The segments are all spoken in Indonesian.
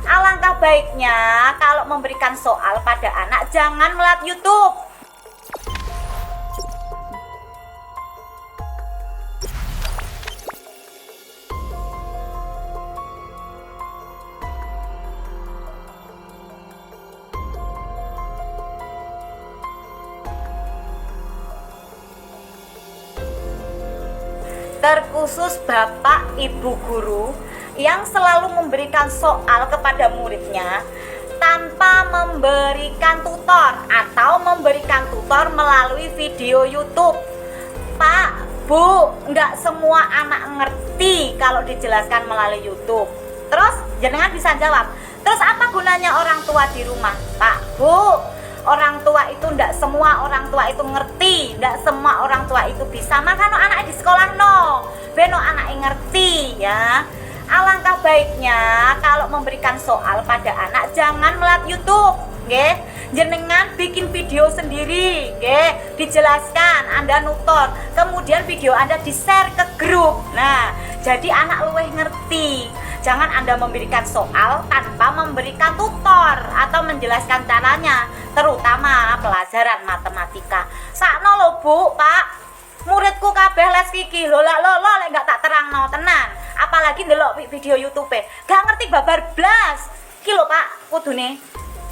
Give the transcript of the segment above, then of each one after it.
Alangkah baiknya kalau memberikan soal pada anak jangan melalui YouTube. Terkhusus Bapak Ibu guru yang selalu memberikan soal kepada muridnya tanpa memberikan tutor atau memberikan tutor melalui video YouTube. Pak, Bu, nggak semua anak ngerti kalau dijelaskan melalui YouTube. Terus jenengan bisa jawab, terus apa gunanya orang tua di rumah? Pak, Bu, orang tua itu ndak semua orang tua itu ngerti, ndak semua orang tua itu bisa. Makanya anak di sekolah beno anak ngerti ya. Alangkah baiknya kalau memberikan soal pada anak jangan melalui YouTube, nggih. Jenengan bikin video sendiri, nggih, dijelaskan, Anda nutor, kemudian video Anda di-share ke grup. Nah, jadi anak luwih ngerti. Jangan Anda memberikan soal tanpa memberikan tutor atau menjelaskan caranya, terutama pelajaran matematika. Sakno lho Bu, Pak, muridku kabeh les iki lho lek gak tak terangno tenan. Apalagi ndelok video YouTube gak ngerti babar blas. Iki lho Pak, kudune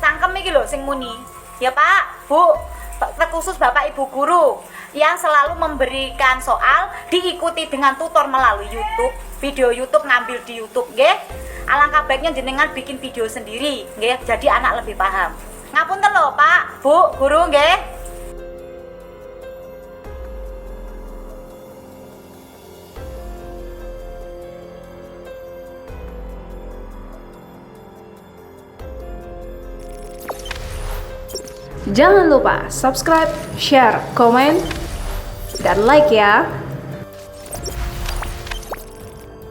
cangkem iki lho sing muni. Ya Pak, Bu, terkhusus Bapak Ibu guru yang selalu memberikan soal diikuti dengan tutor melalui YouTube. Video YouTube ngambil di YouTube, nggih. Alangkah baiknya jenengan bikin video sendiri, nggih, jadi anak lebih paham. Ngapunten lho Pak, Bu, guru, nggih. Jangan lupa subscribe, share, komen, dan like ya.